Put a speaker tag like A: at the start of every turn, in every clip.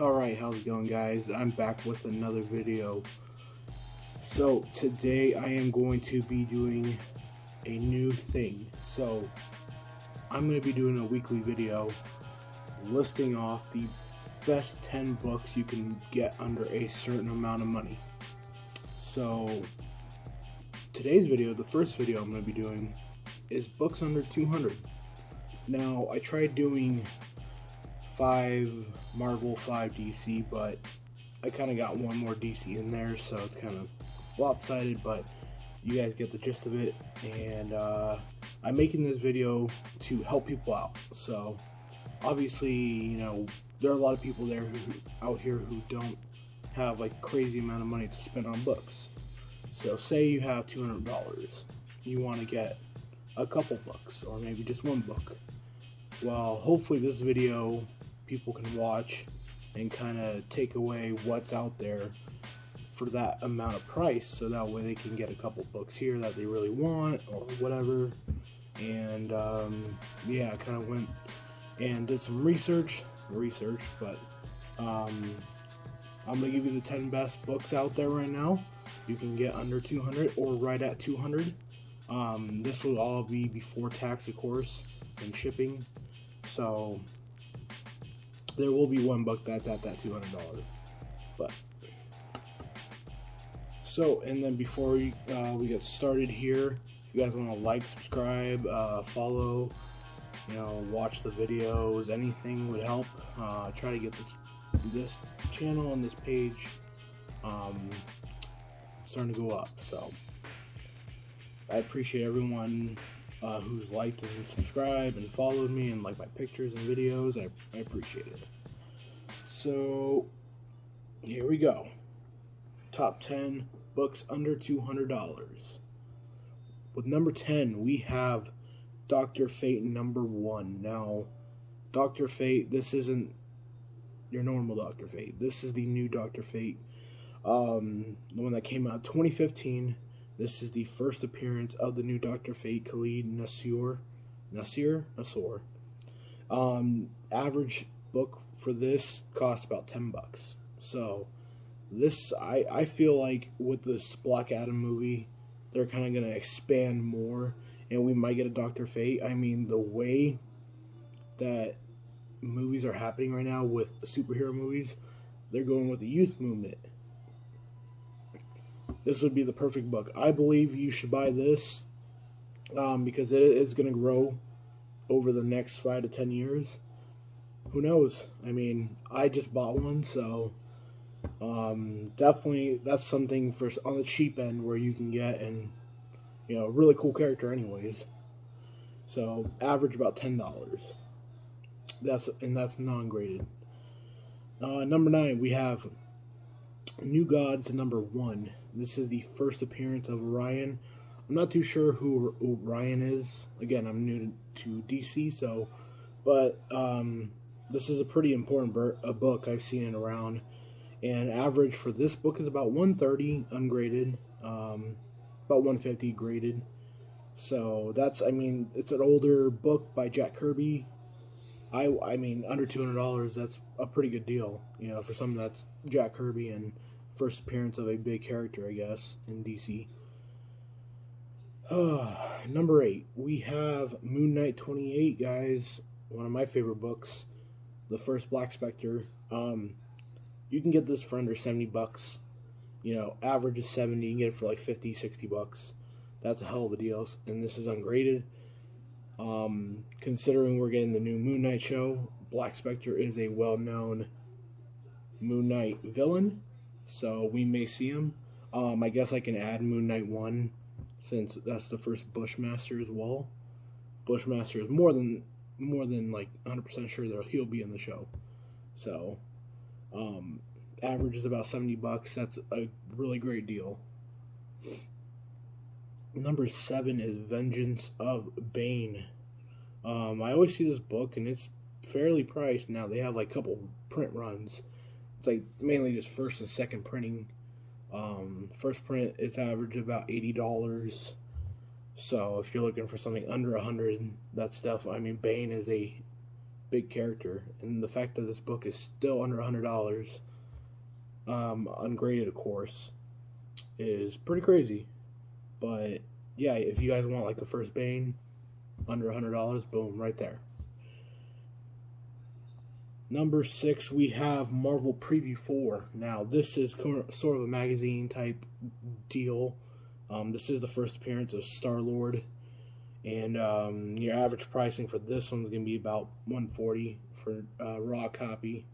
A: Alright, how's it going, guys? I'm back with another video. So today I am going to be doing a new thing. So I'm going to be doing a weekly video listing off the best 10 books you can get under a certain amount of money. So today's video, the first video I'm going to be doing, is books under 200. Now I tried doing 5 Marvel, 5 DC, but I kind of got one more DC in there, so it's kind of lopsided, but you guys get the gist of it. And I'm making this video to help people out. So obviously, you know, there are a lot of people out here who don't have like crazy amount of money to spend on books. So say you have $200, you want to get a couple books or maybe just one book. Well, hopefully this video people can watch and kind of take away what's out there for that amount of price, so that way they can get a couple books here that they really want or whatever. And yeah, I kind of went and did some research, but I'm gonna give you the 10 best books out there right now you can get under 200 or right at 200. This will all be before tax, of course, and shipping. So there will be one book that's at that $200. But so, and then before we get started here, if you guys want to like, subscribe, follow, you know, watch the videos, anything would help. Try to get this channel and this page starting to go up. So I appreciate everyone who's liked and subscribed and followed me and liked my pictures and videos. I appreciate it. So here we go. Top 10 books under $200. With number 10, we have Dr. Fate #1. Now, Dr. Fate, this isn't your normal Dr. Fate. This is the new Dr. Fate. The one that came out 2015. This is the first appearance of the new Dr. Fate, Khalid Nassour. Average book for this cost about $10. So this, I feel like with this Black Adam movie, they're kind of going to expand more, and we might get a Dr. Fate. I mean, the way that movies are happening right now with superhero movies, they're going with the youth movement. This would be the perfect book. I believe you should buy this because it is going to grow over the next 5 to 10 years. Who knows? I mean, I just bought one, so definitely that's something for on the cheap end where you can get, and you know, really cool character anyways. So average about $10. That's non-graded. Number 9, we have New Gods #1. This is the first appearance of Orion. I'm not too sure who Orion is. Again, I'm new to DC, so, but this is a pretty important book. I've seen it around, and average for this book is about 130 ungraded, about 150 graded. So that's, I mean, it's an older book by Jack Kirby. I mean, under $200, that's a pretty good deal, you know, for something that's Jack Kirby and first appearance of a big character, I guess, in DC. Number 8, we have Moon Knight 28, guys. One of my favorite books, the first Black Spectre. You can get this for under $70. You know, average is 70. You can get it for like 50, 60 bucks. That's a hell of a deal. And this is ungraded. Considering we're getting the new Moon Knight show, Black Spectre is a well-known Moon Knight villain, so we may see him. I guess I can add Moon Knight 1 since that's the first Bushmaster as well. Bushmaster is more than like 100% sure that he'll be in the show. So average is about $70. That's a really great deal. Number 7 is Vengeance of Bane. I always see this book and it's fairly priced. Now they have like a couple print runs. It's like mainly just first and second printing. First print is average about $80. So if you're looking for something under 100, that stuff. I mean, Bane is a big character, and the fact that this book is still under $100, ungraded of course, is pretty crazy. But yeah, if you guys want like a first Bane under $100, boom, right there. Number 6, we have Marvel Preview 4. Now, this is sort of a magazine type deal. This is the first appearance of Star-Lord. And your average pricing for this one's going to be about $140 for a raw copy,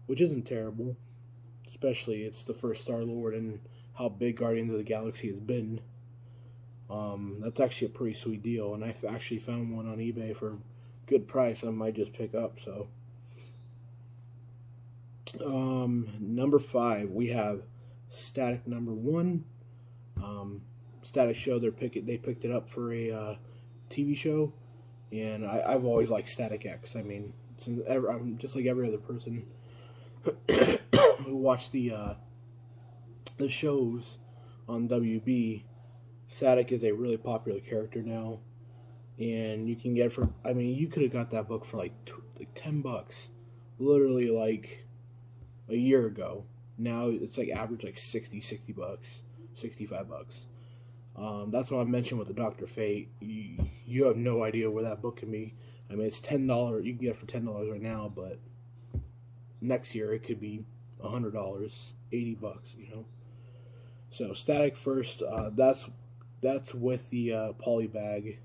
A: which isn't terrible. Especially it's the first Star-Lord and how big Guardians of the Galaxy has been. That's actually a pretty sweet deal. And I've actually found one on eBay for a good price I might just pick up, so... Number 5, we have Static number 1. Static show, they picked it up for a TV show, and I've always liked Static X. I mean, I'm just like every other person who watched the shows on WB. Static is a really popular character now, and you can get it for, I mean, you could have got that book for like $10, literally like a year ago. Now it's like average like $60 bucks, $65. That's what I mentioned with the Dr. Fate. You have no idea where that book can be. I mean, it's $10. You can get it for $10 right now, but next year it could be $100, $80, you know. So Static first. That's with the poly bag,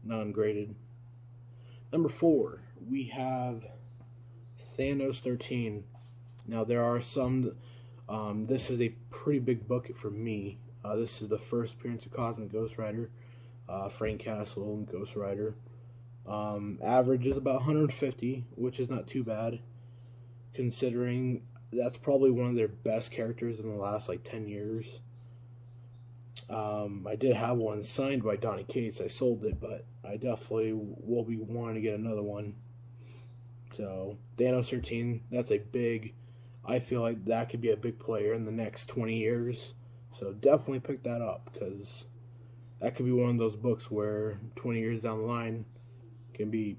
A: non-graded. Number 4, we have Thanos 13. Now, there are some, this is a pretty big bucket for me. This is the first appearance of Cosmic Ghost Rider, Frank Castle and Ghost Rider. Average is about 150, which is not too bad, considering that's probably one of their best characters in the last, like, 10 years. I did have one signed by Donny Cates. I sold it, but I definitely will be wanting to get another one. So, Thanos 13, that's a big... I feel like that could be a big player in the next 20 years. So definitely pick that up, because that could be one of those books where 20 years down the line can be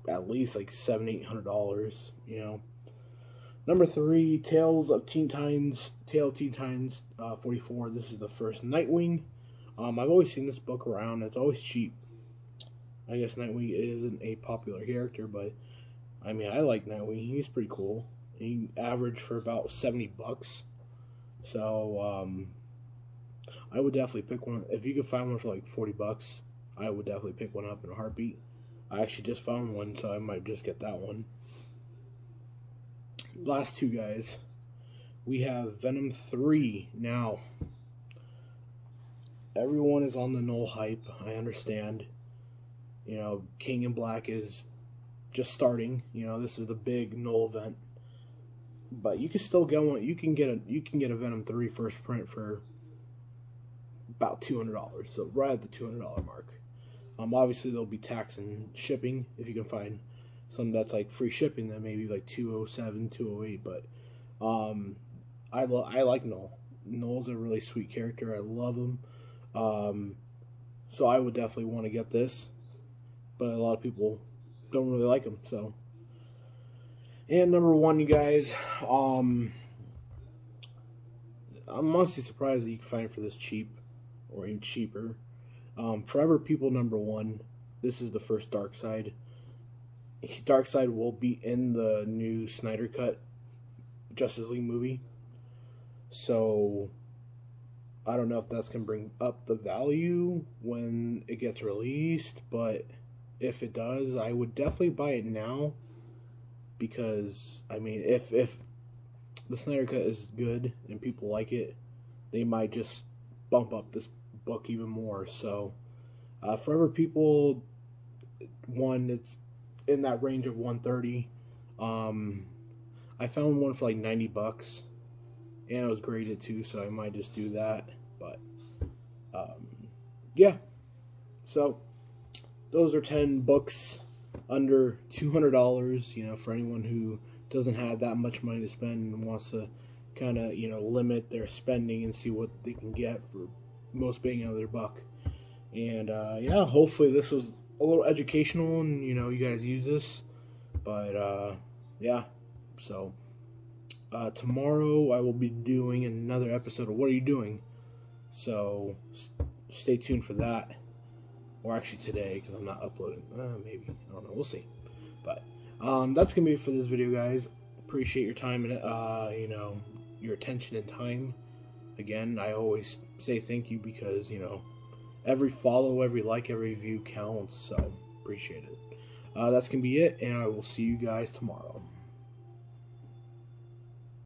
A: at least like $700-800, you know. Number 3, Tale of Teen Titans 44. This is the first Nightwing. I've always seen this book around. It's always cheap. I guess Nightwing isn't a popular character, but I mean, I like Nightwing. He's pretty cool. He averaged for about $70. So, I would definitely pick one. If you could find one for like $40, I would definitely pick one up in a heartbeat. I actually just found one, so I might just get that one. Last 2 guys. We have Venom 3. Now, everyone is on the Knull hype. I understand. You know, King in Black is just starting. You know, this is the big Knull event. But you can still get one. You can get a Venom 3 first print for about $200. So right at the $200 mark. Obviously there'll be tax and shipping if you can find some that's like free shipping. That maybe like $207, $208. But I like Knull. Knull's a really sweet character. I love him. So I would definitely want to get this. But a lot of people don't really like him. So. And number 1, you guys, I'm honestly surprised that you can find it for this cheap, or even cheaper. Forever People number 1. This is the first Darkseid. Darkseid will be in the new Snyder Cut Justice League movie. So, I don't know if that's going to bring up the value when it gets released, but if it does, I would definitely buy it now. Because, I mean, if the Snyder Cut is good and people like it, they might just bump up this book even more. So, Forever People 1, it's in that range of $130. I found one for like $90, and it was graded too, so I might just do that. But, yeah. So, those are 10 books under $200, you know, for anyone who doesn't have that much money to spend and wants to kind of, you know, limit their spending and see what they can get for most bang out of their buck. And yeah, hopefully this was a little educational, and you know, you guys use this. But yeah, so tomorrow I will be doing another episode of What Are You Doing? So stay tuned for that. Or actually today, because I'm not uploading. Maybe, I don't know. We'll see. But that's gonna be it for this video, guys. Appreciate your time and you know, your attention and time. Again, I always say thank you because, you know, every follow, every like, every view counts. So appreciate it. That's gonna be it, and I will see you guys tomorrow.